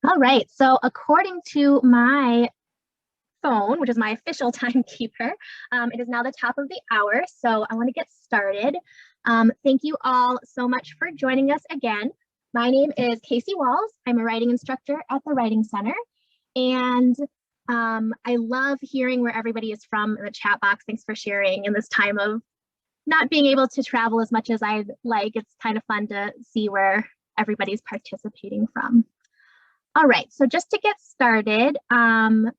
All right, so according to my phone, which is my official timekeeper, it is now the top of the hour, so I want to get started. Thank you all so much for joining us again. My name is Casey Walls. I'm a writing instructor at the Writing Center, and I love hearing where everybody is from in the chat box. Thanks for sharing in this time of not being able to travel as much as I'd like. It's kind of fun to see where everybody's participating from. All right, so just to get started, Michael,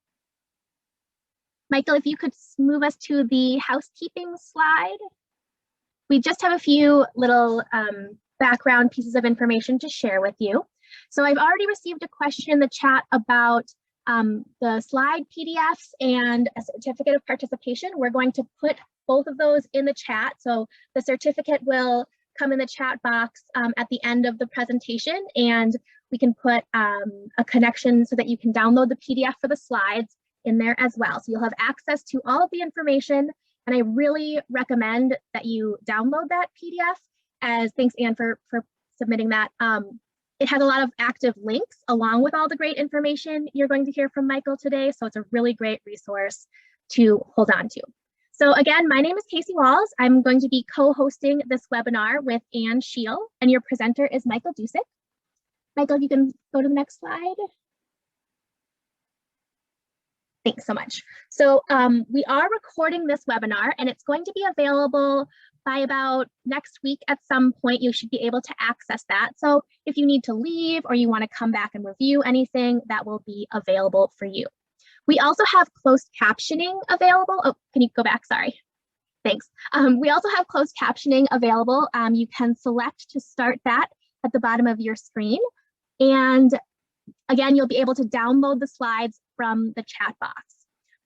if you could move us to the housekeeping slide. We just have a few little background pieces of information to share with you. So I've already received a question in the chat about the slide PDFs and a certificate of participation. We're going to put both of those in the chat. So the certificate will come in the chat box at the end of the presentation, and we can put a connection so that you can download the PDF for the slides in there as well. So you'll have access to all of the information, and I really recommend that you download that PDF. As thanks, Anne, for submitting that. It has a lot of active links along with all the great information you're going to hear from Michael today. So it's a really great resource to hold on to. So again, my name is Casey Walls. I'm going to be co-hosting this webinar with Anne Scheel, and your presenter is Michael Dusick. Michael, if you can go to the next slide. Thanks so much. So we are recording this webinar, and it's going to be available by about next week at some point. You should be able to access that. So if you need to leave or you want to come back and review anything, that will be available for you. We also have closed captioning available. Oh, can you go back? Sorry. Thanks. We also have closed captioning available. You can select to start that at the bottom of your screen. And again, you'll be able to download the slides from the chat box.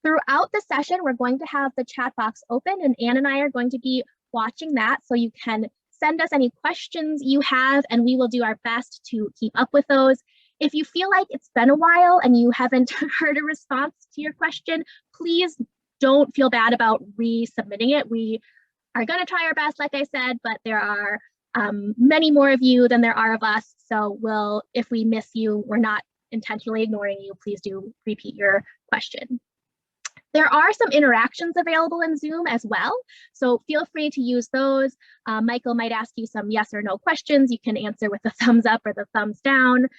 Throughout the session, we're going to have the chat box open, and Anne and I are going to be watching that, so you can send us any questions you have, and we will do our best to keep up with those. If you feel like it's been a while and you haven't heard a response to your question, please don't feel bad about resubmitting it. We are going to try our best, like I said, but there are many more of you than there are of us. So if we miss you, we're not intentionally ignoring you. Please do repeat your question. There are some interactions available in Zoom as well, so feel free to use those. Michael might ask you some yes or no questions. You can answer with the thumbs up or the thumbs down.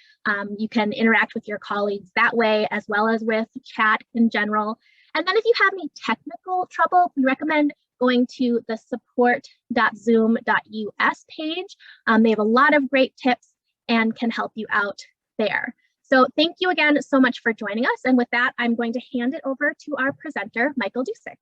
You can interact with your colleagues that way, as well as with chat in general. And then if you have any technical trouble, we recommend going to the support.zoom.us page. They have a lot of great tips and can help you out there. So thank you again so much for joining us. And with that, I'm going to hand it over to our presenter, Michael Dusick.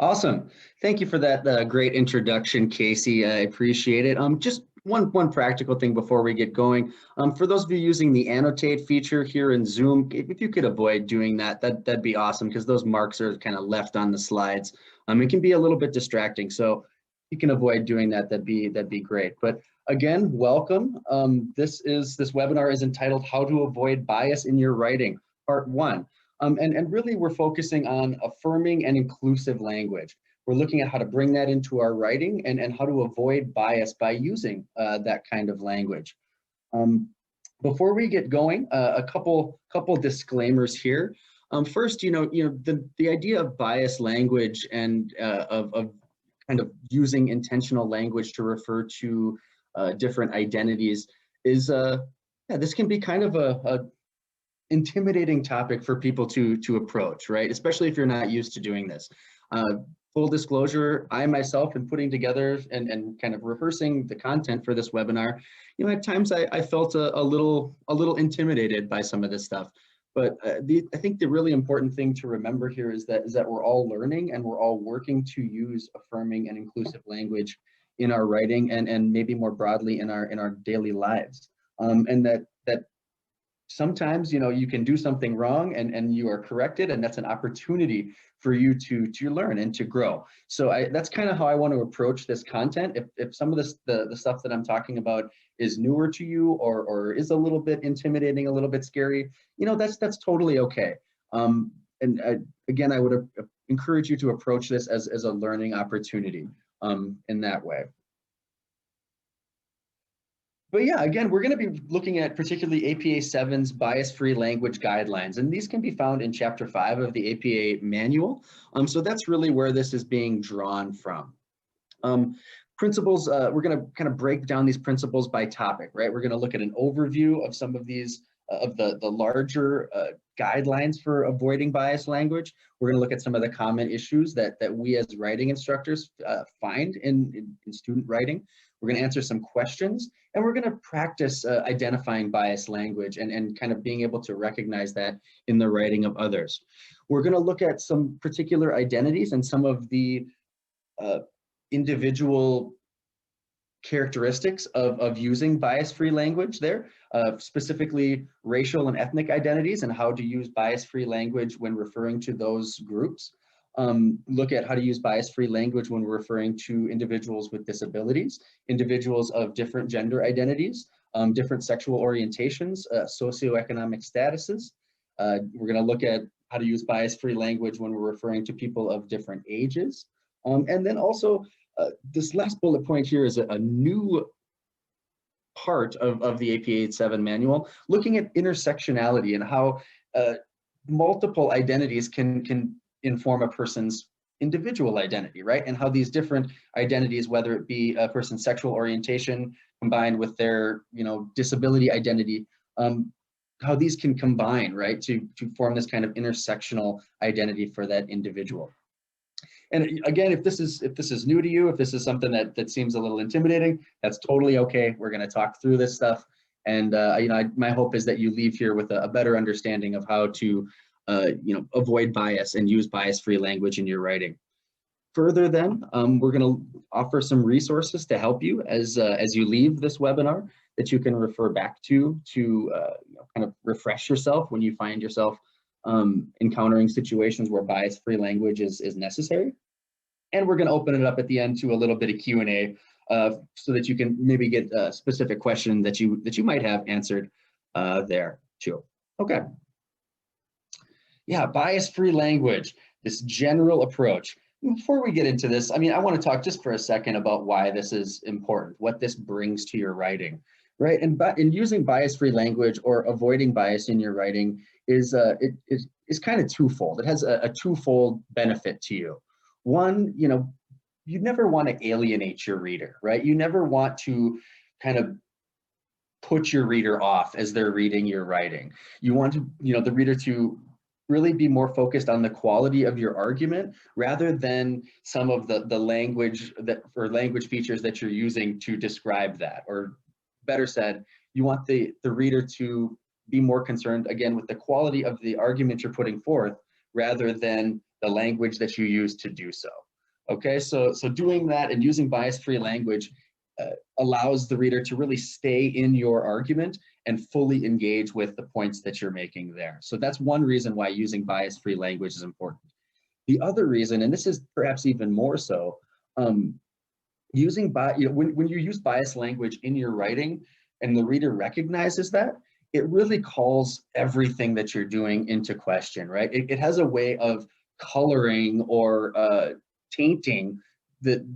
Awesome. Thank you for that great introduction, Casey. I appreciate it. Just one practical thing before we get going. For those of you using the annotate feature here in Zoom, if you could avoid doing that, that'd be awesome, because those marks are kind of left on the slides. It can be a little bit distracting. So if you can avoid doing that, that'd be great. But again, welcome. This webinar is entitled How to Avoid Bias in Your Writing, Part 1. And really we're focusing on affirming and inclusive language. We're looking at how to bring that into our writing and how to avoid bias by using that kind of language. Before we get going, a couple disclaimers here. First, the idea of bias language and of kind of using intentional language to refer to different identities is this can be kind of a intimidating topic for people to approach, right? Especially if you're not used to doing this. Full disclosure, I myself, in putting together and kind of rehearsing the content for this webinar, at times I felt a little intimidated by some of this stuff. But I think the really important thing to remember here is that we're all learning and we're all working to use affirming and inclusive language in our writing and maybe more broadly in our daily lives. And that sometimes you can do something wrong and you are corrected, and that's an opportunity for you to learn and to grow. So that's kind of how I want to approach this content. If some of the stuff that I'm talking about is newer to you or is a little bit intimidating, a little bit scary, that's totally okay. Again, I would encourage you to approach this as a learning opportunity in that way. But yeah, again, we're going to be looking at particularly APA 7's bias-free language guidelines, and these can be found in Chapter 5 of the APA manual. So that's really where this is being drawn from. Principles, we're going to kind of break down these principles by topic, right? We're going to look at an overview of some of these, of the larger guidelines for avoiding biased language. We're going to look at some of the common issues that we as writing instructors find in student writing. We're going to answer some questions, and we're going to practice identifying biased language and kind of being able to recognize that in the writing of others. We're going to look at some particular identities and some of the individual characteristics of using bias-free language there, specifically racial and ethnic identities and how to use bias-free language when referring to those groups. Look at how to use bias-free language when we're referring to individuals with disabilities, individuals of different gender identities, different sexual orientations, socioeconomic statuses. We're going to look at how to use bias-free language when we're referring to people of different ages. And then also, this last bullet point here is a new part of the APA 7 manual, looking at intersectionality and how multiple identities can inform a person's individual identity, right? And how these different identities, whether it be a person's sexual orientation combined with their, disability identity, how these can combine, right, to form this kind of intersectional identity for that individual. And again, if this is new to you, if this is something that seems a little intimidating, that's totally okay. We're going to talk through this stuff, and my hope is that you leave here with a better understanding of how to avoid bias and use bias-free language in your writing. Further, then, we're going to offer some resources to help you as you leave this webinar that you can refer back to kind of refresh yourself when you find yourself encountering situations where bias-free language is necessary. And we're going to open it up at the end to a little bit of Q&A so that you can maybe get a specific question that you might have answered there too. Okay. Yeah, bias-free language, this general approach. Before we get into this, I want to talk just for a second about why this is important, what this brings to your writing, right? And in using bias-free language or avoiding bias in your writing is kind of twofold. It has a twofold benefit to you. One, you never want to alienate your reader, right? You never want to kind of put your reader off as they're reading your writing. You want to, the reader to really be more focused on the quality of your argument rather than some of the language language features that you're using to describe that. Or better said, you want the reader to be more concerned, again, with the quality of the argument you're putting forth rather than the language that you use to do so. Okay, so doing that and using bias-free language allows the reader to really stay in your argument and fully engage with the points that you're making there. So that's one reason why using bias-free language is important. The other reason, and this is perhaps even more so, when you use biased language in your writing and the reader recognizes that, it really calls everything that you're doing into question, right? It has a way of coloring or tainting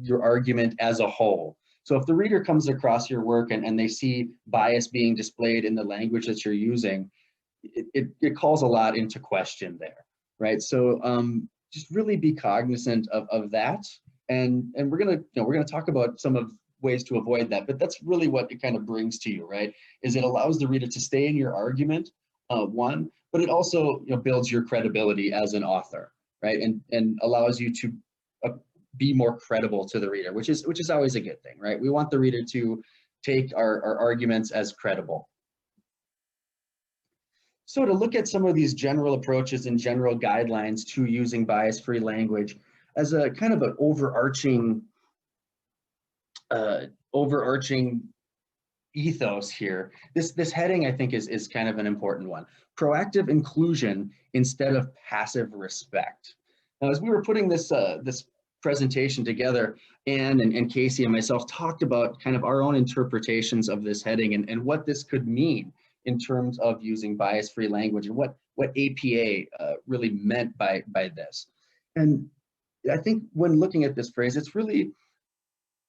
your argument as a whole. So if the reader comes across your work and they see bias being displayed in the language that you're using, it calls a lot into question there, right? So just really be cognizant of that. And we're gonna talk about some of ways to avoid that, but that's really what it kind of brings to you, right? Is it allows the reader to stay in your argument, one, but it also builds your credibility as an author, right? And allows you to be more credible to the reader, which is always a good thing, right? We want the reader to take our arguments as credible. So to look at some of these general approaches and general guidelines to using bias-free language as a kind of an overarching ethos here, this heading I think is kind of an important one. Proactive inclusion instead of passive respect. Now, as we were putting this presentation together, Anne and Casey and myself talked about kind of our own interpretations of this heading and what this could mean in terms of using bias-free language and what APA really meant by this. And I think when looking at this phrase, it's really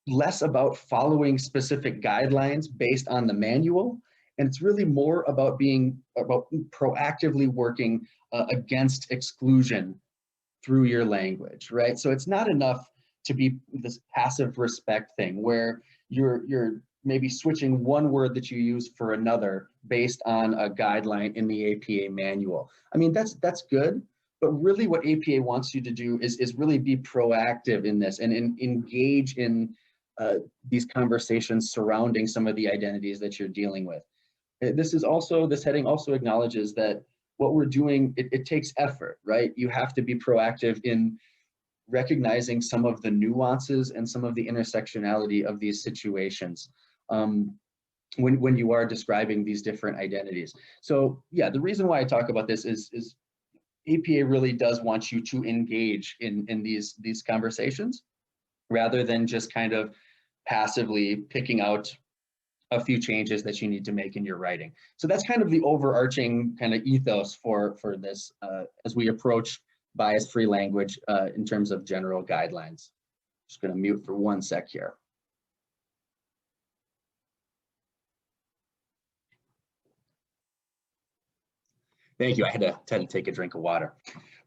less about following specific guidelines based on the manual, and it's really more about proactively working against exclusion through your language, right? So it's not enough to be this passive respect thing where you're maybe switching one word that you use for another based on a guideline in the APA manual. I mean, that's good, but really what APA wants you to do is really be proactive in this and engage in these conversations surrounding some of the identities that you're dealing with. This heading also acknowledges that what we're doing, it takes effort, right? You have to be proactive in recognizing some of the nuances and some of the intersectionality of these situations when you are describing these different identities. So yeah, the reason why I talk about this is APA really does want you to engage in these conversations rather than just kind of passively picking out a few changes that you need to make in your writing. So that's kind of the overarching kind of ethos for this as we approach bias-free language in terms of general guidelines. Just going to mute for 1 sec here. Thank you. I had to take a drink of water.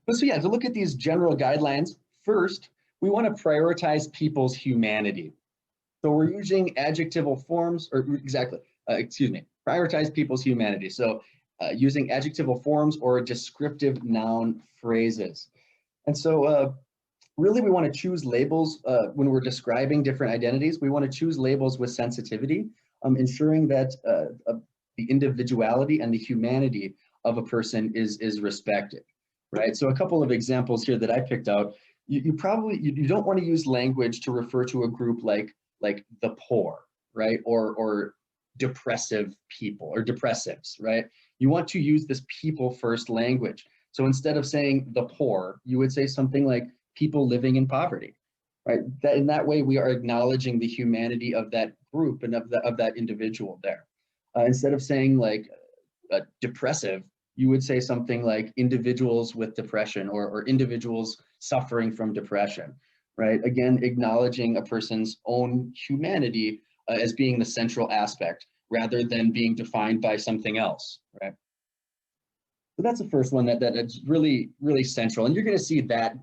But so yeah, to look at these general guidelines, first, we want to prioritize people's humanity. So we're using adjectival forms, or exactly, prioritize people's humanity. So using adjectival forms or descriptive noun phrases. And so really we want to choose labels when we're describing different identities. We want to choose labels with sensitivity, ensuring that the individuality and the humanity of a person is respected, right? So a couple of examples here that I picked out. You don't want to use language to refer to a group like the poor, right? Or depressive people or depressives, right? You want to use this people first language. So instead of saying the poor, you would say something like people living in poverty, right? In that way, we are acknowledging the humanity of that group and of that individual there. Instead of saying like depressive, you would say something like individuals with depression or individuals suffering from depression, right? Again, acknowledging a person's own humanity as being the central aspect rather than being defined by something else, right? So that's the first one that's really, really central. And you're going to see that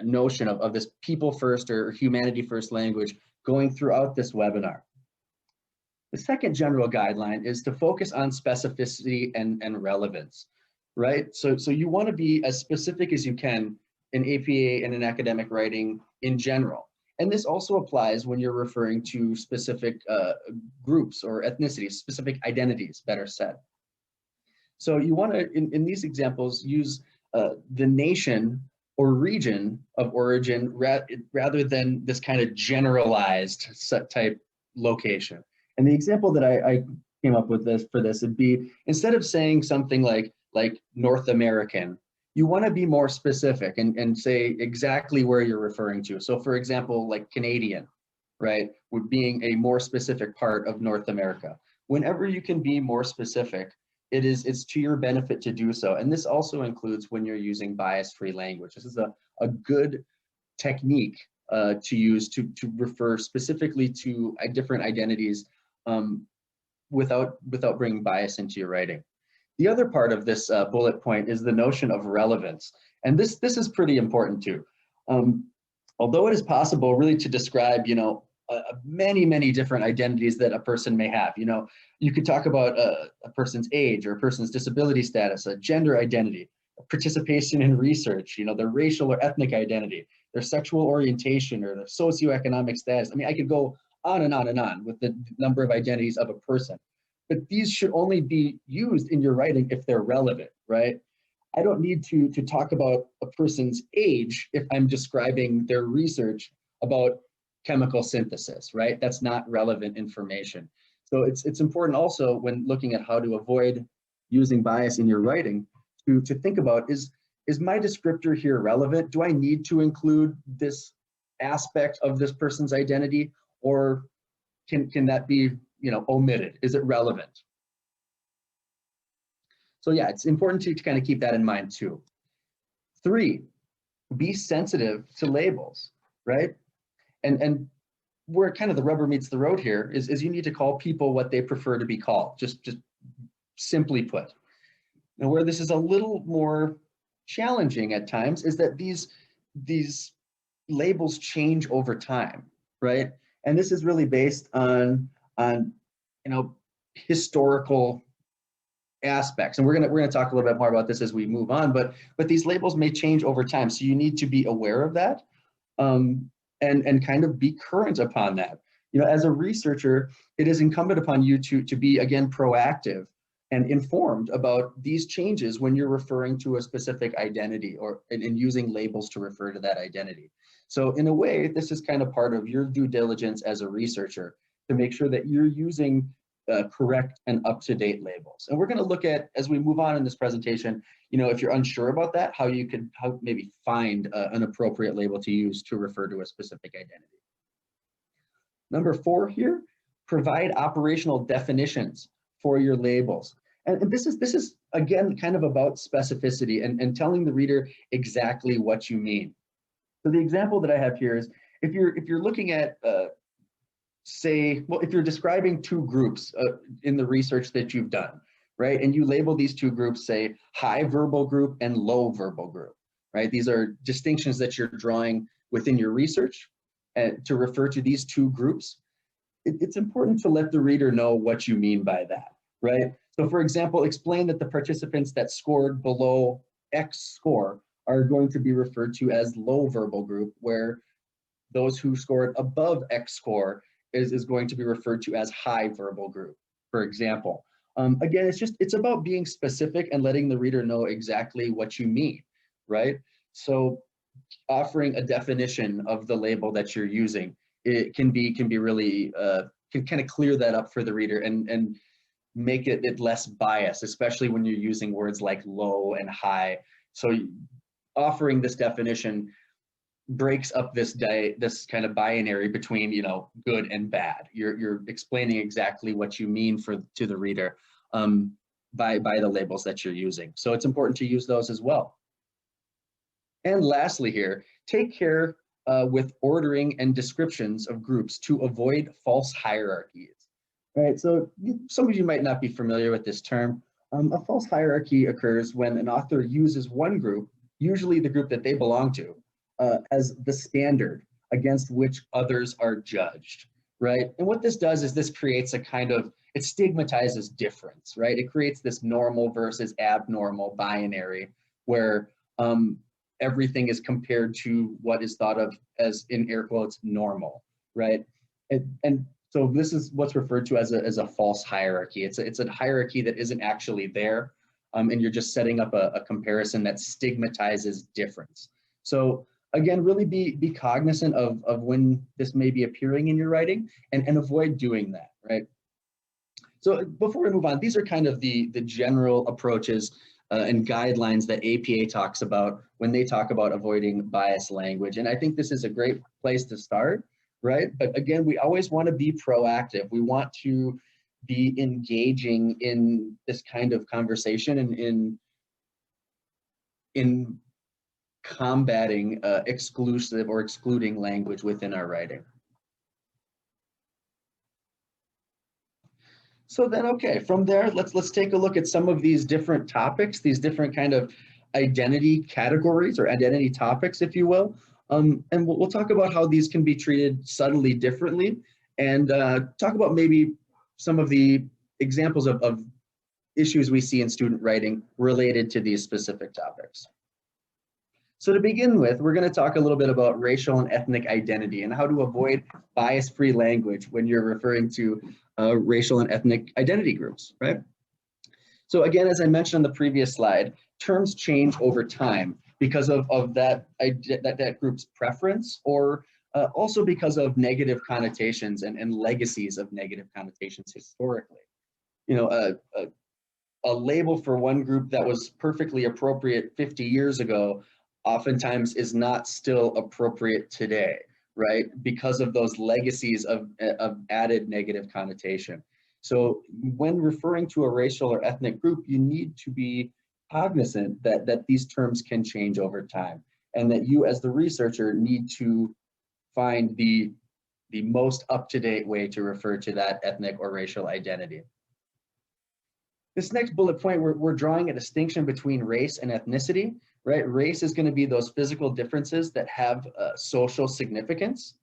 notion of this people first or humanity first language going throughout this webinar. The second general guideline is to focus on specificity and relevance, right? So you want to be as specific as you can in APA and in academic writing in general. And this also applies when you're referring to specific groups or ethnicities, specific identities, better said. So you want to, in these examples, use the nation or region of origin rather than this kind of generalized set type location. And the example that I came up with for this would be, instead of saying something like North American, you want to be more specific and say exactly where you're referring to. So for example, like Canadian, right, would being a more specific part of North America. Whenever you can be more specific, it's to your benefit to do so. And this also includes when you're using bias-free language. This is a good technique to use to refer specifically to different identities without bringing bias into your writing. The other part of this bullet point is the notion of relevance. And this is pretty important too. Although it is possible really to describe, many different identities that a person may have. You could talk about a person's age or a person's disability status, a gender identity, participation in research, their racial or ethnic identity, their sexual orientation or their socioeconomic status. I mean, I could go on and on and on with the number of identities of a person. But these should only be used in your writing if they're relevant, right? I don't need to talk about a person's age if I'm describing their research about chemical synthesis, right? That's not relevant information. So it's important also when looking at how to avoid using bias in your writing to think about, is my descriptor here relevant? Do I need to include this aspect of this person's identity, or can that be omitted? Is it relevant? So yeah, it's important to kind of keep that in mind too. 3, be sensitive to labels, right? And where kind of the rubber meets the road here is you need to call people what they prefer to be called, just simply put. Now, where this is a little more challenging at times is that these labels change over time, right? And this is really based on historical aspects, and we're gonna talk a little bit more about this as we move on. But these labels may change over time, so you need to be aware of that, and kind of be current upon that. As a researcher, it is incumbent upon you to be, again, proactive and informed about these changes when you're referring to a specific identity and using labels to refer to that identity. So in a way, this is kind of part of your due diligence as a researcher to make sure that you're using correct and up-to-date labels. And we're going to look at, as we move on in this presentation, if you're unsure about that, how maybe find an appropriate label to use to refer to a specific identity. Number 4 here, provide operational definitions for your labels. And this is again kind of about specificity and telling the reader exactly what you mean. So the example that I have here is if you're looking at if you're describing two groups in the research that you've done, right? And you label these two groups, say high verbal group and low verbal group, right? These are distinctions that you're drawing within your research to refer to these two groups. It's important to let the reader know what you mean by that, right? So for example, explain that the participants that scored below X score are going to be referred to as low verbal group, where those who scored above X score is going to be referred to as high verbal group, for example. Again, it's about being specific and letting the reader know exactly what you mean, right? So offering a definition of the label that you're using, it can be really, can kind of clear that up for the reader and make it less biased, especially when you're using words like low and high. So offering this definition breaks up this kind of binary between good and bad. You're explaining exactly what you mean to the reader by the labels that you're using. So it's important to use those as well. And lastly here, take care with ordering and descriptions of groups to avoid false hierarchies. Right, so some of you might not be familiar with this term. A false hierarchy occurs when an author uses one group, usually the group that they belong to, as the standard against which others are judged, right? And what this does is this creates it stigmatizes difference, right? It creates this normal versus abnormal binary where everything is compared to what is thought of as, in air quotes, normal, right? And so this is what's referred to as a false hierarchy. It's a hierarchy that isn't actually there, and you're just setting up a comparison that stigmatizes difference. So again, really be cognizant of when this may be appearing in your writing and avoid doing that, right? So before we move on, these are kind of the general approaches and guidelines that APA talks about when they talk about avoiding biased language. And I think this is a great place to start, right? But again, we always want to be proactive. We want to be engaging in this kind of conversation and in combating exclusive or excluding language within our writing. So then, okay, from there, let's take a look at some of these different topics, these different kind of identity categories or identity topics, if you will. And we'll talk about how these can be treated subtly differently, and talk about maybe some of the examples of issues we see in student writing related to these specific topics. So to begin with, we're going to talk a little bit about racial and ethnic identity and how to avoid bias-free language when you're referring to racial and ethnic identity groups, right? So again, as I mentioned on the previous slide, terms change over time because of that group's preference, or also because of negative connotations and legacies of negative connotations historically. A label for one group that was perfectly appropriate 50 years ago oftentimes is not still appropriate today, right? Because of those legacies of added negative connotation. So when referring to a racial or ethnic group, you need to be cognizant that these terms can change over time, and that you as the researcher need to find the the most up-to-date way to refer to that ethnic or racial identity. This next bullet point, we're drawing a distinction between race and ethnicity, right? Race is going to be those physical differences that have social significance,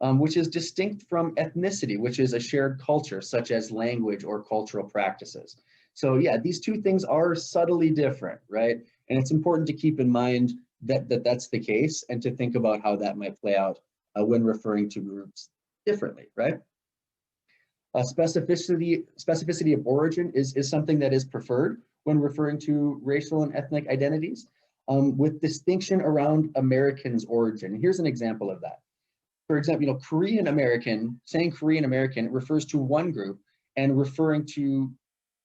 which is distinct from ethnicity, which is a shared culture, such as language or cultural practices. So yeah, these two things are subtly different, right? And it's important to keep in mind that that's the case and to think about how that might play out when referring to groups differently, right? Specificity of origin is something that is preferred when referring to racial and ethnic identities, with distinction around American's origin. Here's an example of that. For example, Korean American, saying Korean American refers to one group, and referring to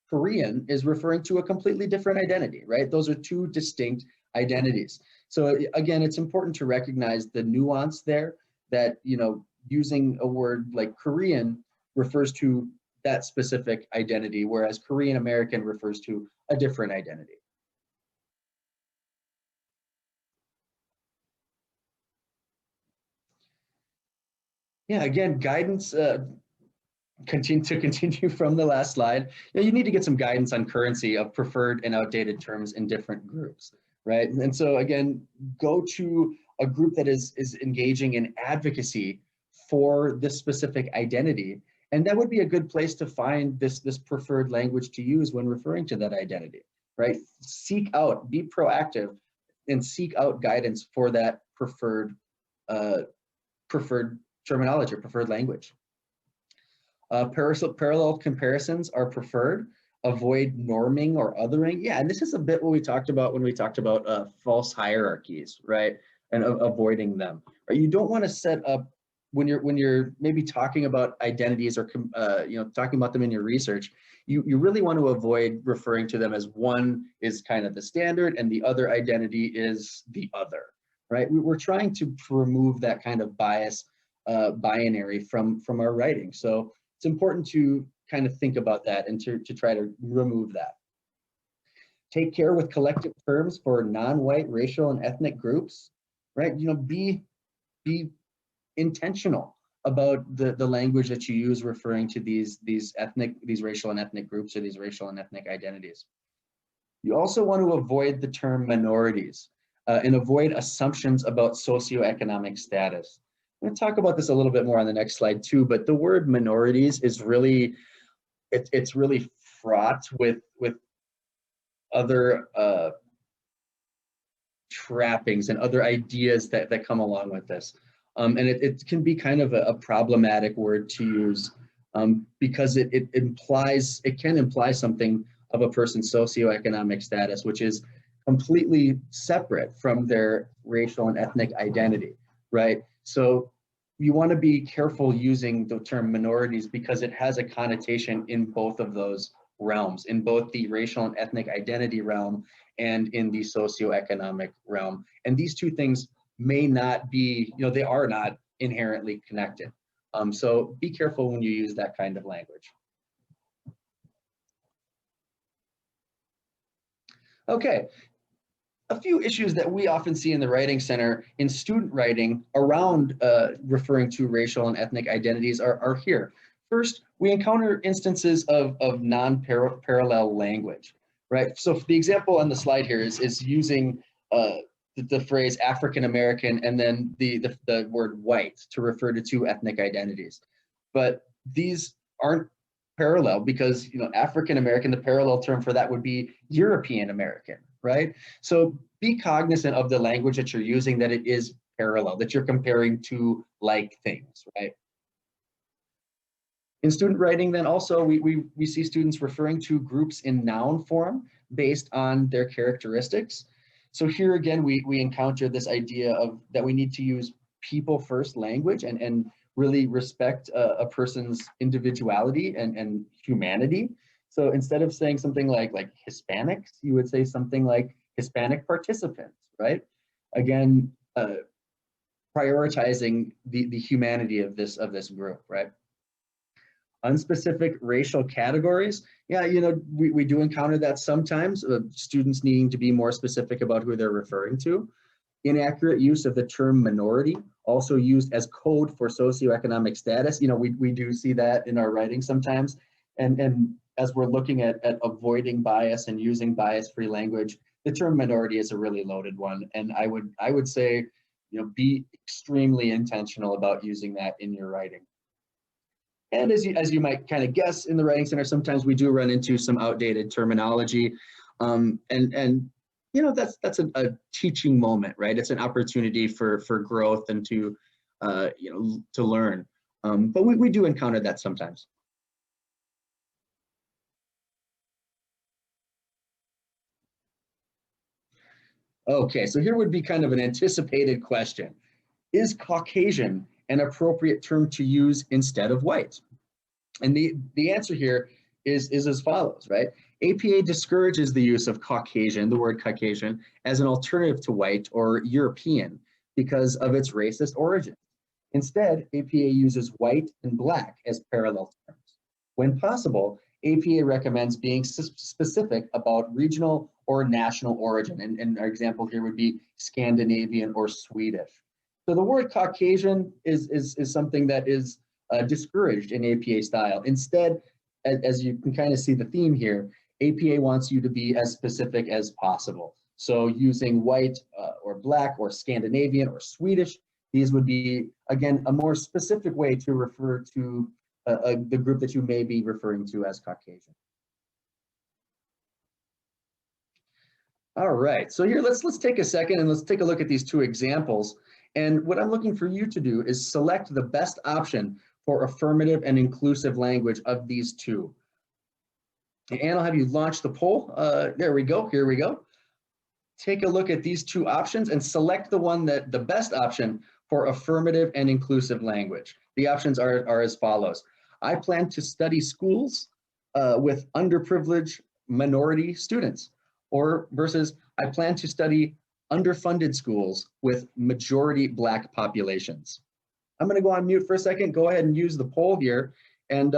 Korean is referring to a completely different identity, right? Those are two distinct identities. So again, it's important to recognize the nuance there, that, using a word like Korean refers to that specific identity, whereas Korean American refers to a different identity. Yeah, again, guidance, continue from the last slide. You need to get some guidance on currency of preferred and outdated terms in different groups, right? And so again, go to a group that is engaging in advocacy for this specific identity. And that would be a good place to find this preferred language to use when referring to that identity, right? Seek out, be proactive, and seek out guidance for that preferred terminology, or preferred language. Parallel comparisons are preferred. Avoid norming or othering. Yeah, and this is a bit what we talked about when we talked about false hierarchies, right? And avoiding them. Right? You don't want to set up, when you're maybe talking about identities, or talking about them in your research, you really want to avoid referring to them as one is kind of the standard and the other identity is the other, right? We're trying to remove that kind of bias, binary from our writing. So it's important to kind of think about that and to try to remove that. Take care with collective terms for non-white racial and ethnic groups, right? Be intentional about the language that you use referring to these racial and ethnic groups, or these racial and ethnic identities. You also want to avoid the term minorities and avoid assumptions about socioeconomic status. I'm going to talk about this a little bit more on the next slide too, but the word minorities is really, it's really fraught with other trappings and other ideas that come along with this. And it can be kind of a problematic word to use, because it can imply something of a person's socioeconomic status, which is completely separate from their racial and ethnic identity, right? So you want to be careful using the term minorities, because it has a connotation in both of those realms, in both the racial and ethnic identity realm and in the socioeconomic realm. And these two things may not be, they are not inherently connected. So be careful when you use that kind of language. Okay, a few issues that we often see in the Writing Center in student writing around referring to racial and ethnic identities are here. First, we encounter instances of non-parallel language, right? So the example on the slide here is using the phrase African American and then the word white to refer to two ethnic identities. But these aren't parallel, because African American, the parallel term for that would be European American, right? So be cognizant of the language that you're using, that it is parallel, that you're comparing two like things, right? In student writing, then also we see students referring to groups in noun form based on their characteristics. So here again, we encounter this idea of that we need to use people first language and really respect a person's individuality and humanity. So instead of saying something like Hispanics, you would say something like Hispanic participants, right? Again, prioritizing the humanity of this group, right? Unspecific racial categories. Yeah, we do encounter that sometimes, students needing to be more specific about who they're referring to. Inaccurate use of the term minority, also used as code for socioeconomic status. You know, we do see that in our writing sometimes. And as we're looking at avoiding bias and using bias-free language, the term minority is a really loaded one. And I would say, you know, be extremely intentional about using that in your writing. And as you might kind of guess, in the Writing Center, sometimes we do run into some outdated terminology. And you know, that's a teaching moment, right? It's an opportunity for growth and to you know, to learn. But we do encounter that sometimes. Okay, so here would be kind of an anticipated question. Is Caucasian an appropriate term to use instead of white? And the answer here is as follows, right? APA discourages the use of Caucasian, the word Caucasian, as an alternative to white or European because of its racist origin. Instead, APA uses white and black as parallel terms. When possible, APA recommends being specific about regional or national origin. And our example here would be Scandinavian or Swedish. So the word Caucasian is something that is discouraged in APA style. Instead, as you can kind of see the theme here, APA wants you to be as specific as possible. So using white or black or Scandinavian or Swedish, these would be, again, a more specific way to refer to the group that you may be referring to as Caucasian. All right, so here let's take a second and let's take a look at these two examples. And what I'm looking for you to do is select the best option for affirmative and inclusive language of these two. And I'll have you launch the poll. There we go, here we go. Take a look at these two options and select the one that the best option for affirmative and inclusive language. The options are as follows. I plan to study schools with underprivileged minority students, or versus I plan to study underfunded schools with majority Black populations. I'm going to go on mute for a second. Go ahead and use the poll here and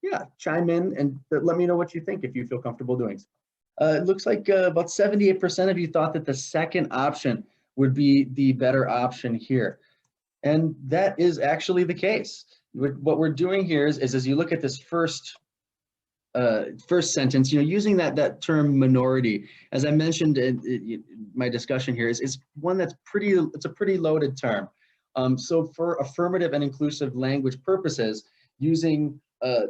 yeah, chime in and let me know what you think if you feel comfortable doing so. It looks like about 78% of you thought that the second option would be the better option here. And that is actually the case. What we're doing here is as you look at this first sentence, you know, using that term minority, as I mentioned in my discussion here, is one that's it's a pretty loaded term. So for affirmative and inclusive language purposes, using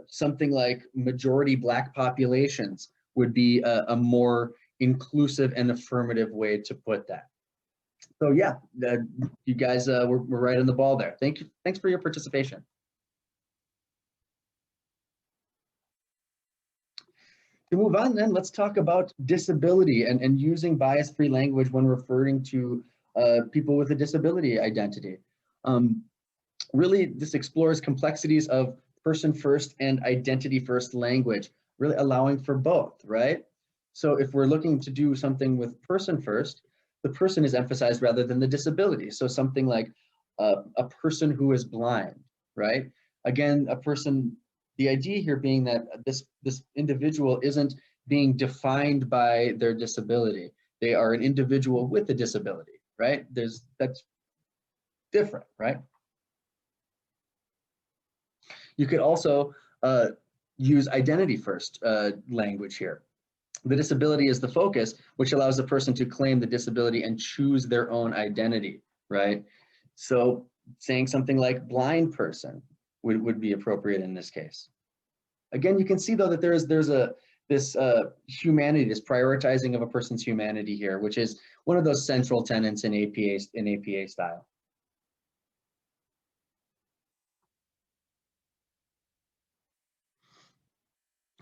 something like majority Black populations would be a more inclusive and affirmative way to put that. So yeah, you guys were right on the ball there. Thanks for your participation. To move on then, let's talk about disability and using bias-free language when referring to people with a disability identity. Really, this explores complexities of person-first and identity-first language, really allowing for both, right? So if we're looking to do something with person-first, the person is emphasized rather than the disability. So something like a person who is blind, right? Again, a person, the idea here being that this individual isn't being defined by their disability. They are an individual with a disability, right? That's different, right? You could also use identity first language here. The disability is the focus, which allows the person to claim the disability and choose their own identity, right? So saying something like blind person would be appropriate in this case. Again, you can see though that there's this humanity, this prioritizing of a person's humanity here, which is one of those central tenets in APA style.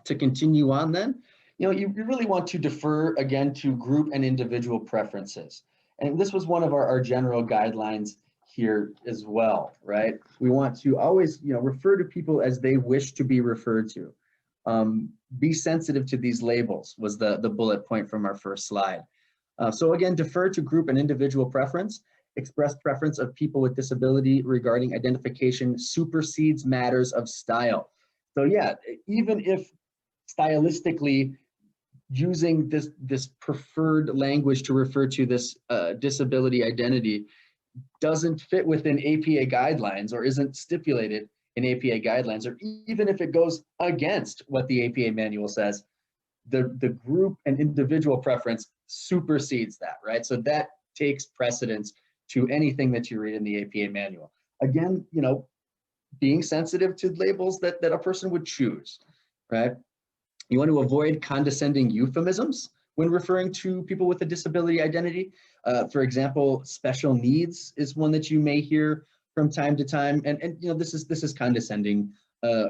To continue on then, you know, you really want to defer again to group and individual preferences. And this was one of our general guidelines here as well, right? We want to always, you know, refer to people as they wish to be referred to. Be sensitive to these labels was the bullet point from our first slide. So again, defer to group and individual preference. Express preference of people with disability regarding identification supersedes matters of style. So yeah, even if stylistically using this preferred language to refer to this disability identity doesn't fit within APA guidelines or isn't stipulated in APA guidelines, or even if it goes against what the APA manual says, the group and individual preference supersedes that, right? So that takes precedence to anything that you read in the APA manual. Again, you know, being sensitive to labels that a person would choose, right? You want to avoid condescending euphemisms when referring to people with a disability identity. For example, special needs is one that you may hear from time to time, and you know, this is condescending,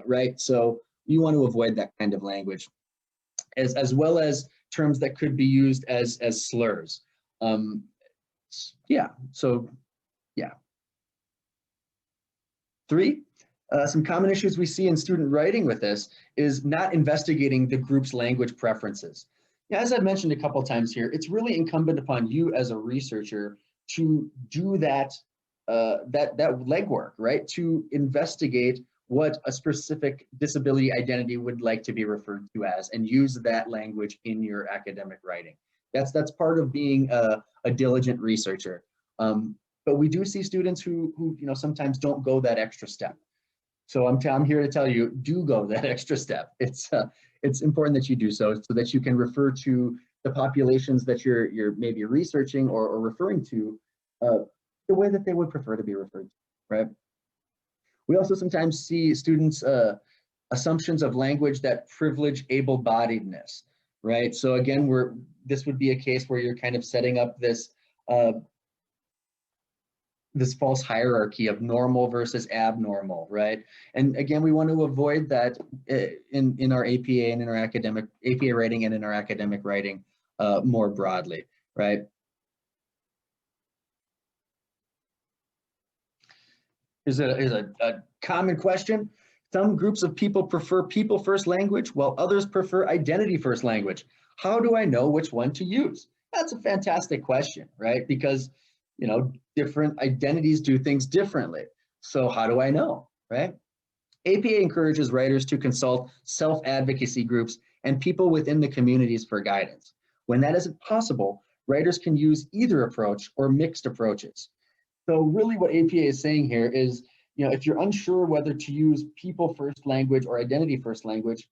right? So you want to avoid that kind of language, as well as terms that could be used as slurs. Yeah. So yeah. 3. Some common issues we see in student writing with this is not investigating the group's language preferences. Yeah, as I've mentioned a couple times here, it's really incumbent upon you as a researcher to do that that legwork, right? To investigate what a specific disability identity would like to be referred to as, and use that language in your academic writing. That's part of being a diligent researcher. But we do see students who you know, sometimes don't go that extra step. So I'm here to tell you, do go that extra step. It's important that you do so that you can refer to the populations that you're maybe researching or referring to the way that they would prefer to be referred to, right? We also sometimes see students assumptions of language that privilege able-bodiedness, right? So again, this would be a case where you're kind of setting up this this false hierarchy of normal versus abnormal, right? And again, we want to avoid that in our APA and in our academic APA writing and in our academic writing more broadly, right? Here's a common question. Some groups of people prefer people first language while others prefer identity first language. How do I know which one to use? That's a fantastic question, right? Because, you know, different identities do things differently. So how do I know, right? APA encourages writers to consult self-advocacy groups and people within the communities for guidance. When that isn't possible, writers can use either approach or mixed approaches. So really what APA is saying here is, you know, if you're unsure whether to use people first language or identity first language,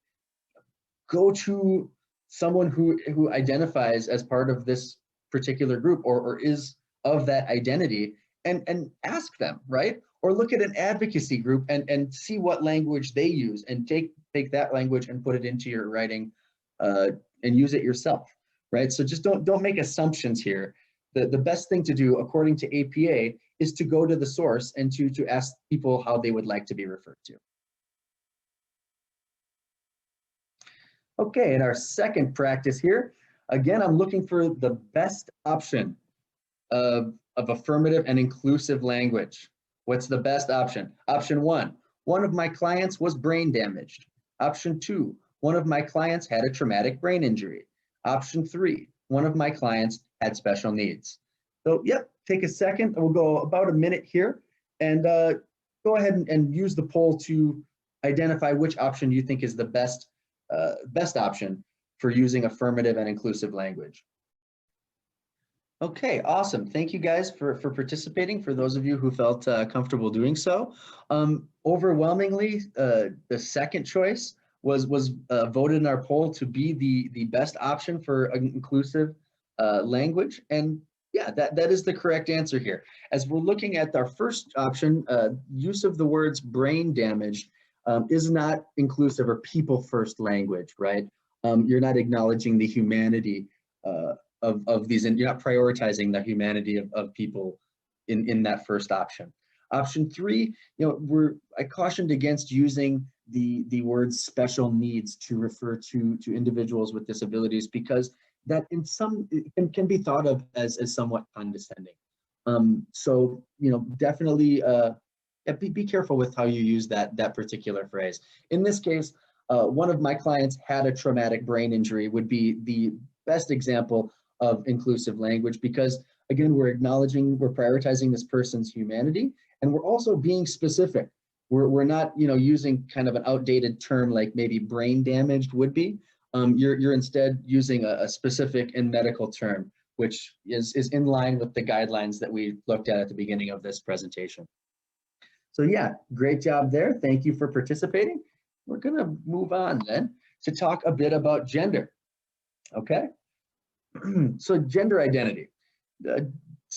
go to someone who identifies as part of this particular group or is of that identity and ask them, right? Or look at an advocacy group and see what language they use and take that language and put it into your writing and use it yourself, right? So just don't make assumptions here. The best thing to do, according to APA, is to go to the source and to ask people how they would like to be referred to. Okay, and our second practice here, again, I'm looking for the best option of affirmative and inclusive language. What's the best option? Option 1, one of my clients was brain damaged. Option 2, one of my clients had a traumatic brain injury. Option 3, one of my clients had special needs. So yep, take a second. We'll go about a minute here and go ahead and use the poll to identify which option you think is the best option for using affirmative and inclusive language. Okay, awesome. Thank you guys for participating, for those of you who felt comfortable doing so. Overwhelmingly, the second choice was voted in our poll to be the best option for inclusive language. And yeah, that is the correct answer here. As we're looking at our first option, use of the words brain damaged is not inclusive or people first language, right? You're not acknowledging the humanity of these, and you're not prioritizing the humanity of people in that first option. Option 3, you know, I cautioned against using the words special needs to refer to individuals with disabilities, because that it can be thought of as somewhat condescending. So, you know, definitely be careful with how you use that particular phrase. In this case, one of my clients had a traumatic brain injury would be the best example of inclusive language, because again, we're prioritizing this person's humanity, and we're also being specific. We're not, you know, using kind of an outdated term like maybe brain damaged would be. you're instead using a specific and medical term, which is in line with the guidelines that we looked at the beginning of this presentation. So yeah, great job there. Thank you for participating. We're gonna move on then to talk a bit about gender, okay? So gender identity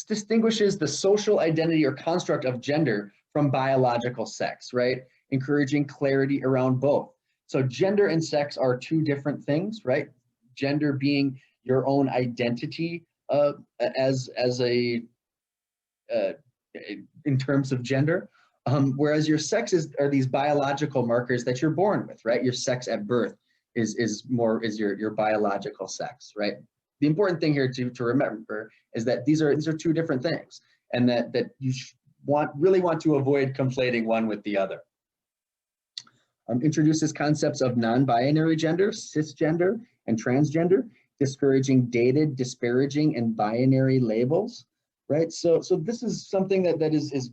distinguishes the social identity or construct of gender from biological sex, right? Encouraging clarity around both. So gender and sex are two different things, right? Gender being your own identity as a in terms of gender, whereas your sex are these biological markers that you're born with, right? Your sex at birth is your biological sex, right? The important thing here to remember is that these are two different things, and that you really want to avoid conflating one with the other. Introduces concepts of non-binary gender, cisgender, and transgender, discouraging dated, disparaging, and binary labels, right? So this is something that is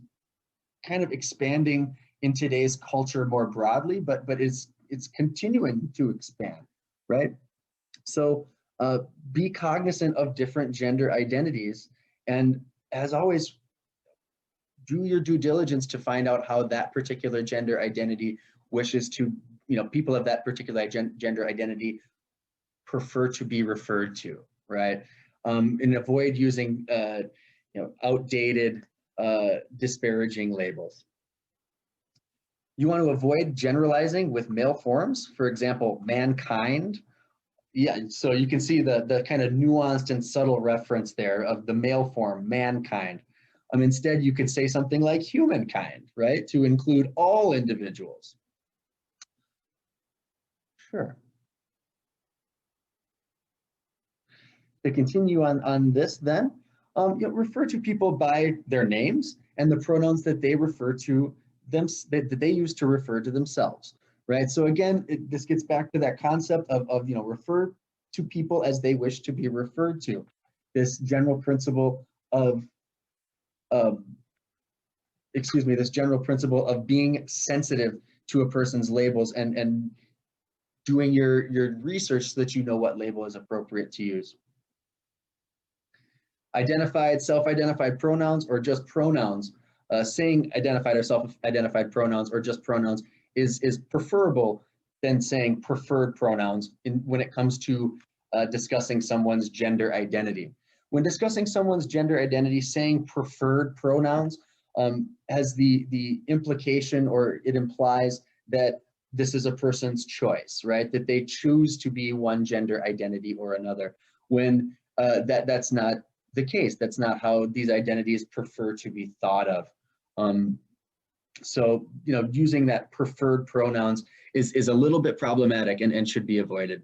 kind of expanding in today's culture more broadly, but it's continuing to expand, right? So be cognizant of different gender identities, and as always, do your due diligence to find out how that particular gender identity wishes to, people of that particular gender identity prefer to be referred to, right? And avoid using, outdated, disparaging labels. You want to avoid generalizing with male forms, for example, mankind. Yeah, so you can see the kind of nuanced and subtle reference there of the male form, mankind. Instead, you could say something like humankind, right? To include all individuals. Sure. To continue on this then, refer to people by their names and the pronouns that they refer to them, that they use to refer to themselves, right? So again, this gets back to that concept of refer to people as they wish to be referred to. This general principle of this general principle of being sensitive to a person's labels and doing your research so that you know what label is appropriate to use. Identified, self-identified pronouns, or just pronouns. Saying identified or self-identified pronouns or just pronouns is preferable than saying preferred pronouns when it comes to discussing someone's gender identity. When discussing someone's gender identity, saying preferred pronouns has the implication, or it implies that this is a person's choice, right? That they choose to be one gender identity or another, when that's not the case. That's not how these identities prefer to be thought of. So, using that preferred pronouns is a little bit problematic and should be avoided.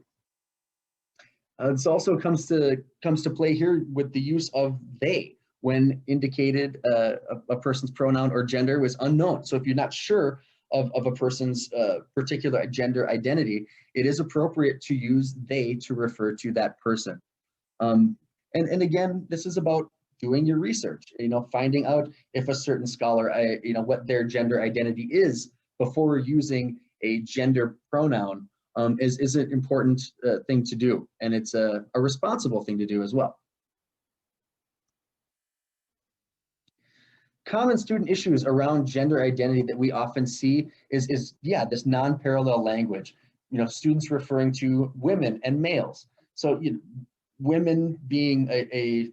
This also comes to play here with the use of they when indicated a person's pronoun or gender was unknown. So if you're not sure of a person's particular gender identity, it is appropriate to use they to refer to that person. And again, this is about doing your research, finding out if a certain scholar, what their gender identity is before using a gender pronoun is an important thing to do. And it's a responsible thing to do as well. Common student issues around gender identity that we often see is this non-parallel language, students referring to women and males. So, women being a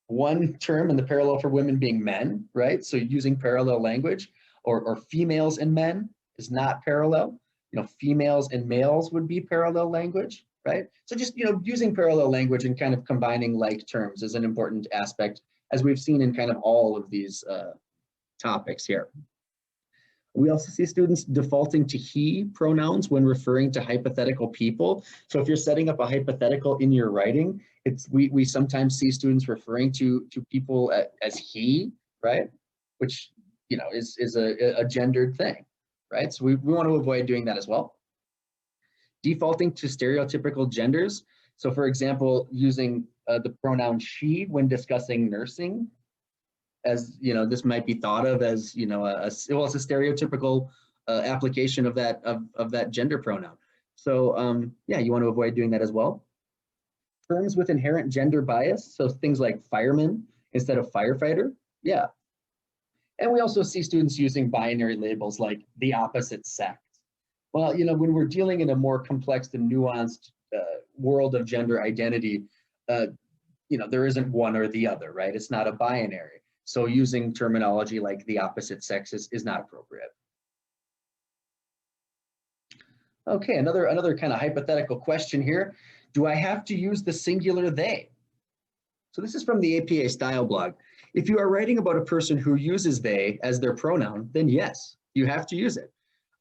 one term and the parallel for women being men, right? So using parallel language, or females and men is not parallel. Females and males would be parallel language, right? So just, using parallel language and kind of combining like terms is an important aspect, as we've seen in kind of all of these topics here. We also see students defaulting to he pronouns when referring to hypothetical people. So if you're setting up a hypothetical in your writing, we sometimes see students referring to people as he, right? Which, is a gendered thing, right? So we want to avoid doing that as well. Defaulting to stereotypical genders. So for example, using the pronoun she when discussing nursing, as this might be thought of as it's a stereotypical application of that gender pronoun. So yeah, you want to avoid doing that as well. Terms with inherent gender bias, so things like fireman instead of firefighter, yeah. And we also see students using binary labels like the opposite sex. Well, when we're dealing in a more complex and nuanced world of gender identity, there isn't one or the other, right? It's not a binary. So using terminology like the opposite sex is not appropriate. Okay, another kind of hypothetical question here. Do I have to use the singular they? So this is from the APA style blog. If you are writing about a person who uses they as their pronoun, then yes, you have to use it.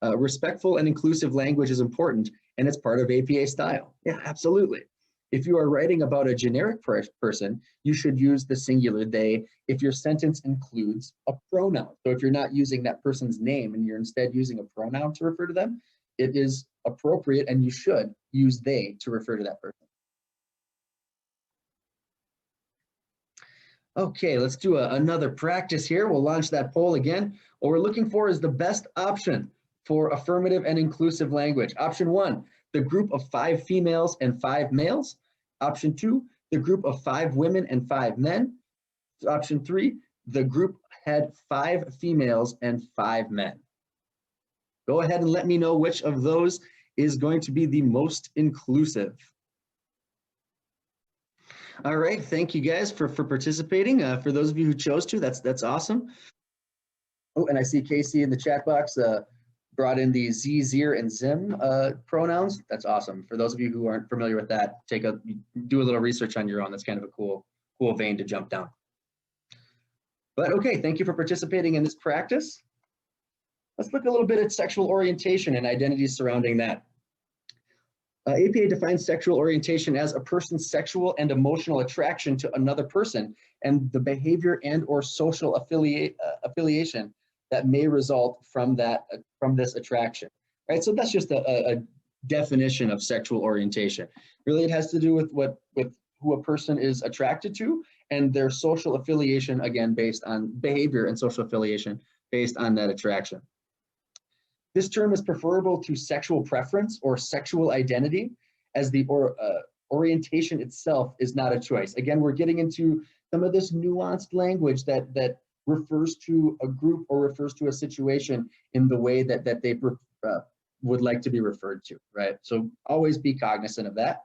Respectful and inclusive language is important, and it's part of APA style. Yeah, absolutely. If you are writing about a generic person, you should use the singular they if your sentence includes a pronoun. So if you're not using that person's name and you're instead using a pronoun to refer to them, it is appropriate and you should use they to refer to that person. Okay, let's do another practice here. We'll launch that poll again. What we're looking for is the best option for affirmative and inclusive language. Option 1, the group of 5 females and 5 males. Option 2, the group of 5 women and 5 men. Option 3, the group had 5 females and 5 men. Go ahead and let me know which of those is going to be the most inclusive. All right, thank you guys for participating. For those of you who chose to, that's awesome. Oh, and I see Casey in the chat box brought in the Z, Zir, and Zim pronouns. That's awesome. For those of you who aren't familiar with that, do a little research on your own. That's kind of a cool vein to jump down. But okay, thank you for participating in this practice. Let's look a little bit at sexual orientation and identities surrounding that. APA defines sexual orientation as a person's sexual and emotional attraction to another person and the behavior and or social affiliation that may result from this attraction, right? So that's just a definition of sexual orientation. Really, it has to do with who a person is attracted to and their social affiliation, again, based on behavior and social affiliation based on that attraction. This term is preferable to sexual preference or sexual identity, as the orientation itself is not a choice. Again, we're getting into some of this nuanced language that refers to a group or refers to a situation in the way that they would like to be referred to, right? So always be cognizant of that.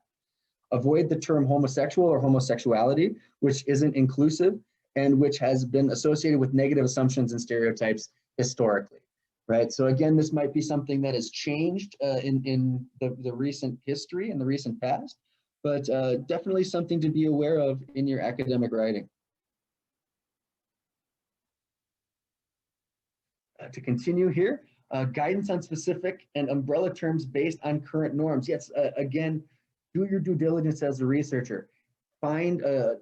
Avoid the term homosexual or homosexuality, which isn't inclusive and which has been associated with negative assumptions and stereotypes historically. Right. So again, this might be something that has changed in the recent history and the recent past, but definitely something to be aware of in your academic writing. To continue here, guidance on specific and umbrella terms based on current norms. Yes, again, do your due diligence as a researcher. Find an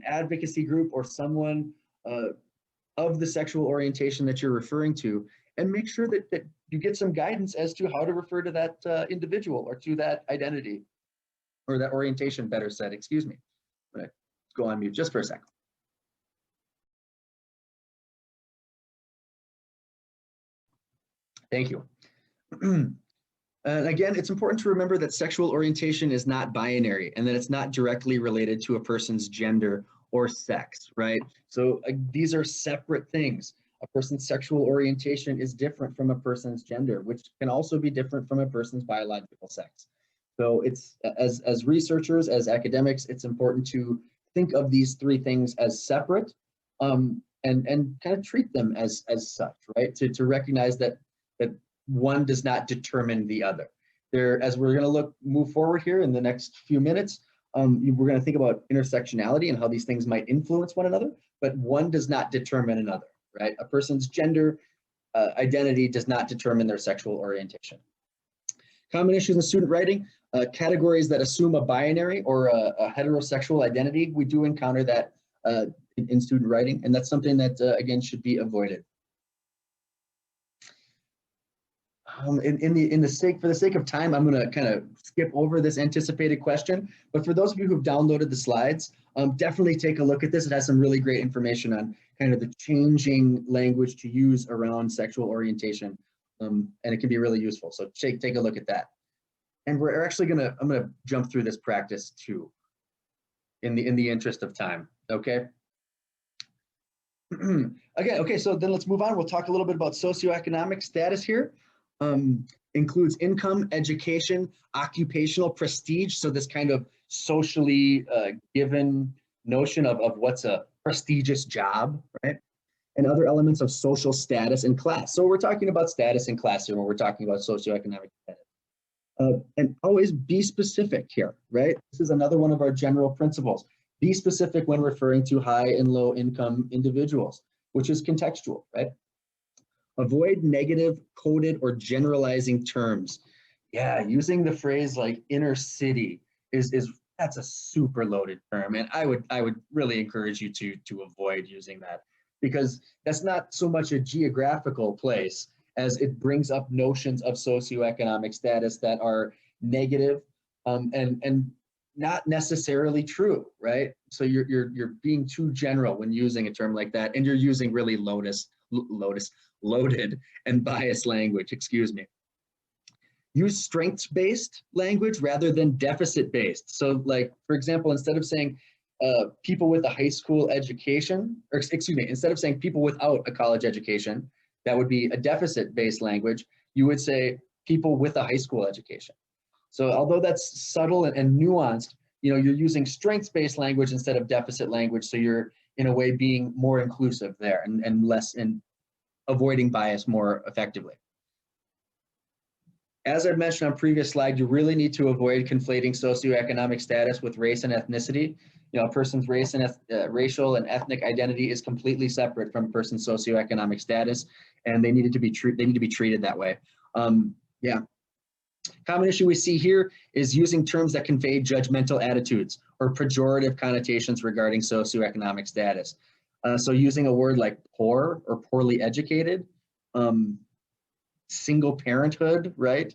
advocacy group or someone of the sexual orientation that you're referring to, and make sure that you get some guidance as to how to refer to that individual or to that identity or that orientation, better said, excuse me. I'm gonna go on mute just for a second. Thank you. And again, it's important to remember that sexual orientation is not binary and that it's not directly related to a person's gender or sex, right? So these are separate things. A person's sexual orientation is different from a person's gender, which can also be different from a person's biological sex. So it's as researchers, as academics, it's important to think of these 3 things as separate and kind of treat them as such, right? To recognize that one does not determine the other. As we're going to move forward here in the next few minutes, we're going to think about intersectionality and how these things might influence one another, but one does not determine another. Right? A person's gender identity does not determine their sexual orientation. Common issues in student writing, categories that assume a binary or a heterosexual identity. We do encounter that in student writing, and that's something that, again, should be avoided. For the sake of time, I'm going to kind of skip over this anticipated question. But for those of you who've downloaded the slides, definitely take a look at this. It has some really great information on kind of the changing language to use around sexual orientation, and it can be really useful. So take a look at that. And we're actually I'm gonna jump through this practice too, in the interest of time, okay? Again, okay, so then let's move on. We'll talk a little bit about socioeconomic status here. Includes income, education, occupational prestige. So this kind of socially given notion of what's a prestigious job, right? And other elements of social status and class. So we're talking about status and class here when we're talking about socioeconomic status. And always be specific here, right? This is another one of our general principles. Be specific when referring to high and low income individuals, which is contextual, right? Avoid negative, coded, or generalizing terms. Yeah, using the phrase like inner city that's a super loaded term, and I would really encourage you to avoid using that, because that's not so much a geographical place as it brings up notions of socioeconomic status that are negative, and not necessarily true, right? So you're being too general when using a term like that, and you're using really loaded and biased language, excuse me. Use strengths-based language rather than deficit-based. So like, for example, instead of saying people with a high school education, or excuse me, instead of saying people without a college education, that would be a deficit-based language, you would say people with a high school education. So although that's subtle and nuanced, you're using strengths-based language instead of deficit language. So you're in a way being more inclusive there and less in avoiding bias more effectively. As I've mentioned on previous slide, you really need to avoid conflating socioeconomic status with race and ethnicity. A person's race and racial and ethnic identity is completely separate from a person's socioeconomic status, and they need to be treated that way. Yeah. Common issue we see here is using terms that convey judgmental attitudes or pejorative connotations regarding socioeconomic status. So using a word like poor or poorly educated, single parenthood, right?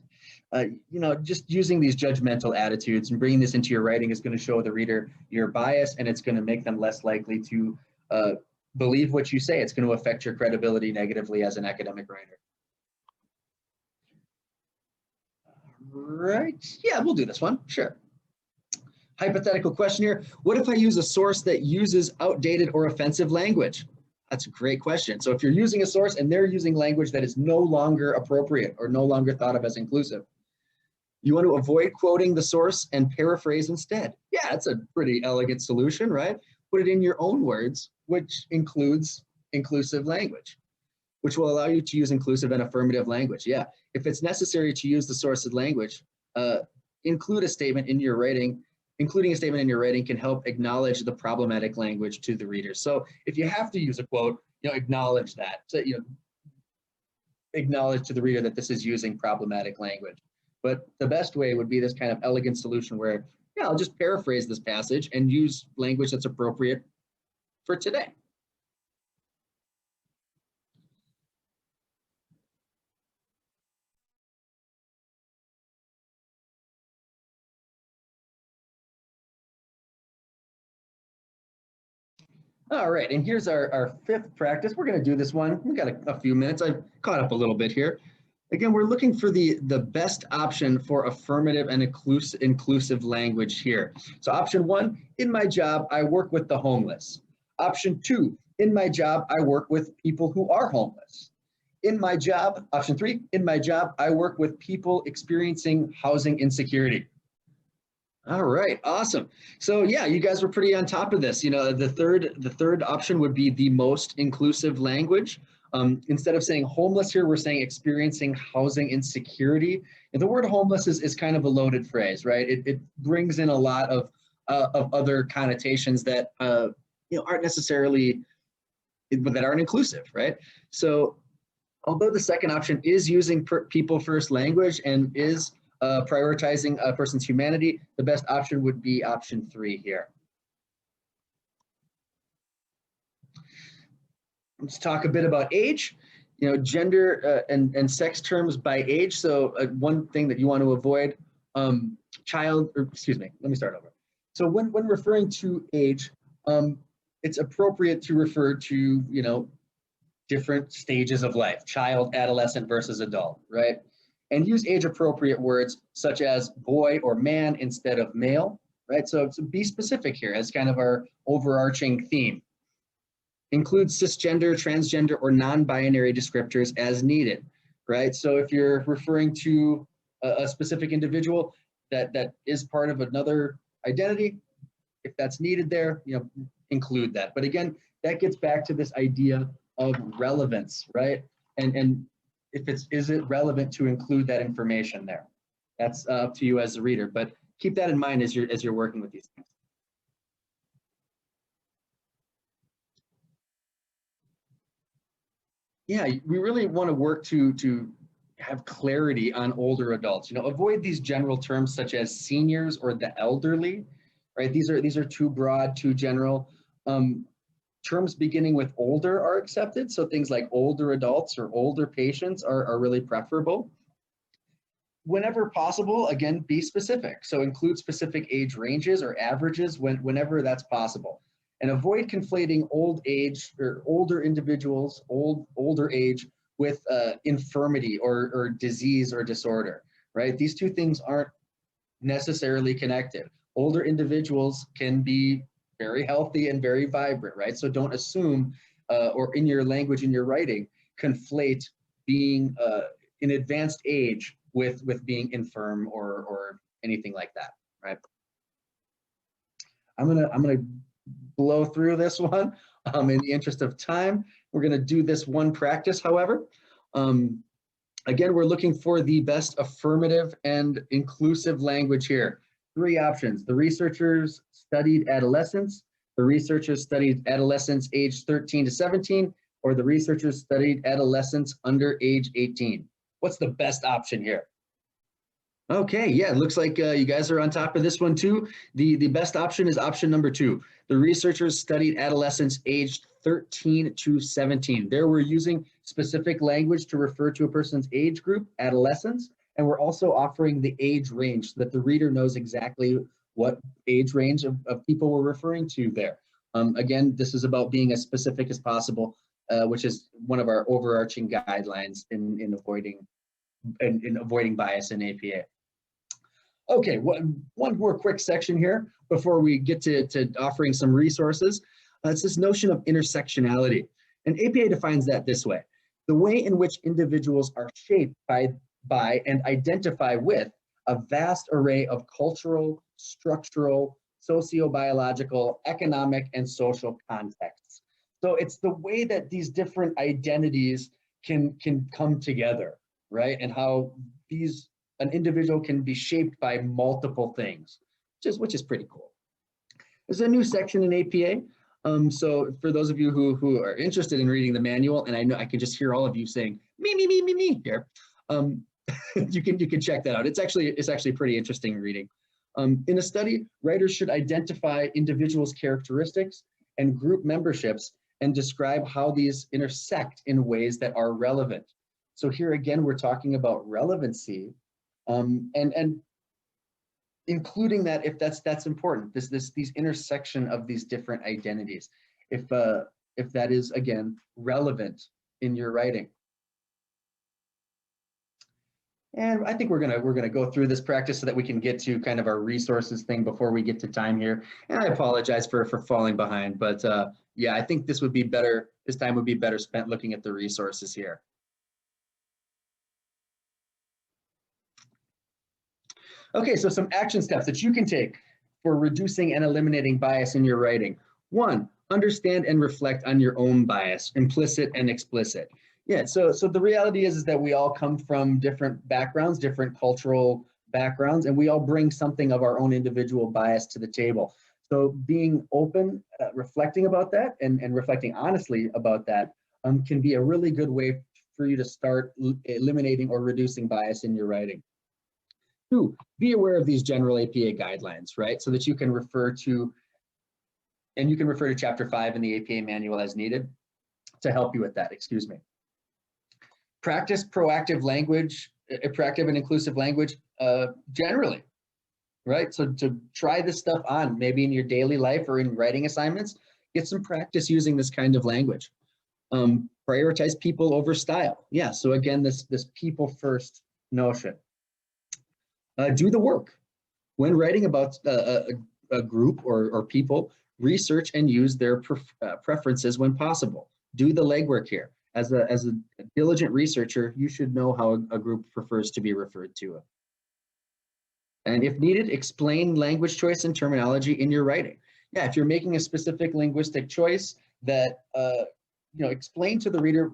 Just using these judgmental attitudes and bringing this into your writing is going to show the reader your bias, and it's going to make them less likely to believe what you say. It's going to affect your credibility negatively as an academic writer. Right, yeah, we'll do this one, sure. Hypothetical question here. What if I use a source that uses outdated or offensive language? That's a great question. So if you're using a source and they're using language that is no longer appropriate or no longer thought of as inclusive, you want to avoid quoting the source and paraphrase instead. Yeah, that's a pretty elegant solution, right? Put it in your own words, which includes inclusive language, which will allow you to use inclusive and affirmative language. Yeah, if it's necessary to use the source's language, include a statement in your writing. Including a statement in your writing can help acknowledge the problematic language to the reader. So if you have to use a quote, acknowledge that. So, acknowledge to the reader that this is using problematic language. But the best way would be this kind of elegant solution where, yeah, I'll just paraphrase this passage and use language that's appropriate for today. All right, and here's our fifth practice. We're going to do this one. We've got a few minutes. I've caught up a little bit here. Again, we're looking for the best option for affirmative and inclusive language here. So option 1, in my job, I work with the homeless. Option 2, in my job, I work with people who are homeless. In my job, option 3, in my job, I work with people experiencing housing insecurity. All right, awesome. So yeah, you guys were pretty on top of this. The third option would be the most inclusive language. Instead of saying homeless here, we're saying experiencing housing insecurity. And the word homeless is kind of a loaded phrase, right? It brings in a lot of other connotations that aren't necessarily that aren't inclusive, right? So although the second option is using people first language and is prioritizing a person's humanity, the best option would be option 3 here. Let's talk a bit about age, gender and sex terms by age. So one thing that you want to avoid, let me start over. So when referring to age, it's appropriate to refer to, different stages of life, child, adolescent versus adult, right? and use age-appropriate words such as boy or man instead of male, right? So be specific here as kind of our overarching theme. Include cisgender, transgender, or non-binary descriptors as needed, right? So if you're referring to a specific individual that is part of another identity, if that's needed there, include that. But again, that gets back to this idea of relevance, right? And if is it relevant to include that information there? That's up to you as a reader, but keep that in mind as you're working with these things. Yeah, we really want to work to have clarity on older adults. Avoid these general terms such as seniors or the elderly, right? These are too broad, too general. Terms beginning with older are accepted, so things like older adults or older patients are really preferable. Whenever possible, again, be specific. So include specific age ranges or averages whenever that's possible. And avoid conflating old age or older individuals, older age with infirmity or disease or disorder, right? These two things aren't necessarily connected. Older individuals can be very healthy and very vibrant, right? So don't assume, or in your language, in your writing, conflate being in advanced age with being infirm or anything like that, right? I'm gonna blow through this one in the interest of time. We're gonna do this one practice, however. Again, we're looking for the best affirmative and inclusive language here. 3 options. The researchers studied adolescents, the researchers studied adolescents aged 13 to 17, or the researchers studied adolescents under age 18. What's the best option here? Okay, yeah, it looks like you guys are on top of this one too. The best option is option number 2. The researchers studied adolescents aged 13 to 17. There we're using specific language to refer to a person's age group, adolescents, and we're also offering the age range so that the reader knows exactly what age range of people we're referring to there. Again, this is about being as specific as possible, which is one of our overarching guidelines in avoiding bias in APA. Okay, one more quick section here before we get to offering some resources. It's this notion of intersectionality. And APA defines that this way: the way in which individuals are shaped by and identify with a vast array of cultural, structural, sociobiological, economic, and social contexts. So it's the way that these different identities can come together, right? And how an individual can be shaped by multiple things, which is pretty cool. There's a new section in APA. So for those of you who are interested in reading the manual, and I know I can just hear all of you saying me here, you can check that out. It's actually pretty interesting reading. In a study, writers should identify individuals' characteristics and group memberships and describe how these intersect in ways that are relevant. So here again, we're talking about relevancy, and including that if that's important. These intersection of these different identities, if that is again relevant in your writing. And I think we're gonna go through this practice so that we can get to kind of our resources thing before we get to time here. And I apologize for falling behind, but yeah, I think this would be better. This time would be better spent looking at the resources here. Okay, so some action steps that you can take for reducing and eliminating bias in your writing. 1, understand and reflect on your own bias, implicit and explicit. Yeah, so the reality is that we all come from different backgrounds, different cultural backgrounds, and we all bring something of our own individual bias to the table. So being open, reflecting about that, and reflecting honestly about that can be a really good way for you to start eliminating or reducing bias in your writing. 2, be aware of these general APA guidelines, right? So that you can refer to Chapter 5 in the APA manual as needed to help you with that, excuse me. Practice proactive language, proactive and inclusive language generally, right? So to try this stuff on, maybe in your daily life or in writing assignments, get some practice using this kind of language. Prioritize people over style. Yeah, so again, this people first notion. Do the work. When writing about a group or people, research and use their preferences when possible. Do the legwork here. As a diligent researcher, you should know how a group prefers to be referred to. And if needed, explain language choice and terminology in your writing. Yeah, if you're making a specific linguistic choice that, explain to the reader,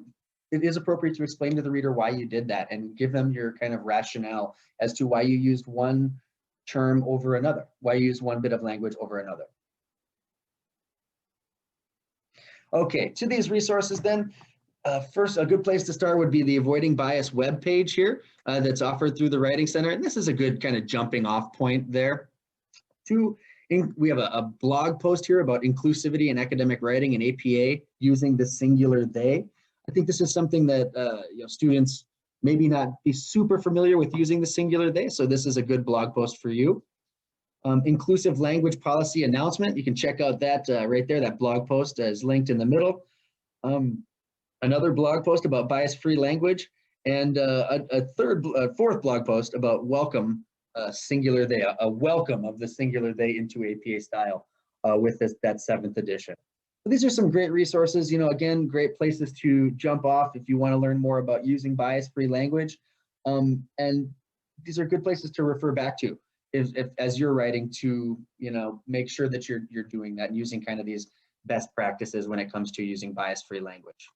it is appropriate to explain to the reader why you did that and give them your kind of rationale as to why you used one term over another, why you use one bit of language over another. Okay, to these resources then, first, a good place to start would be the Avoiding Bias webpage here that's offered through the Writing Center. And this is a good kind of jumping off point there. We have a blog post here about inclusivity in academic writing and APA using the singular they. I think this is something that students maybe not be super familiar with using the singular they, so this is a good blog post for you. Inclusive language policy announcement, you can check out that right there. That blog post is linked in the middle. Another blog post about bias-free language, and a fourth blog post about welcome singular they, a welcome of the singular they into APA style with that 7th edition. So these are some great resources, again, great places to jump off if you want to learn more about using bias-free language. And these are good places to refer back to if as you're writing to, make sure that you're doing that and using kind of these best practices when it comes to using bias-free language.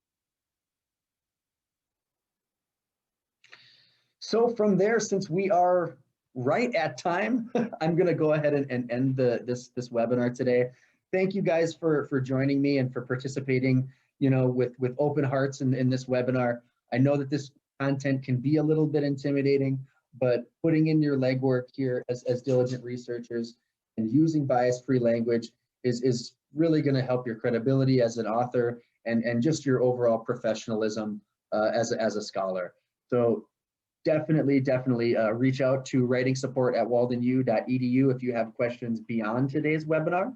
So from there, since we are right at time, I'm going to go ahead and end this webinar today. Thank you guys for joining me and for participating, with open hearts in this webinar. I know that this content can be a little bit intimidating, but putting in your legwork here as diligent researchers and using bias-free language is really going to help your credibility as an author and just your overall professionalism as a scholar. So definitely reach out to writing support at waldenu.edu if you have questions beyond today's webinar.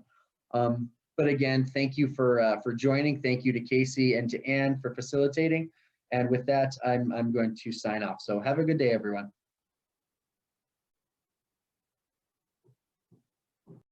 But again, thank you for joining. Thank you to Casey and to Anne for facilitating. And with that, I'm going to sign off. So have a good day, everyone.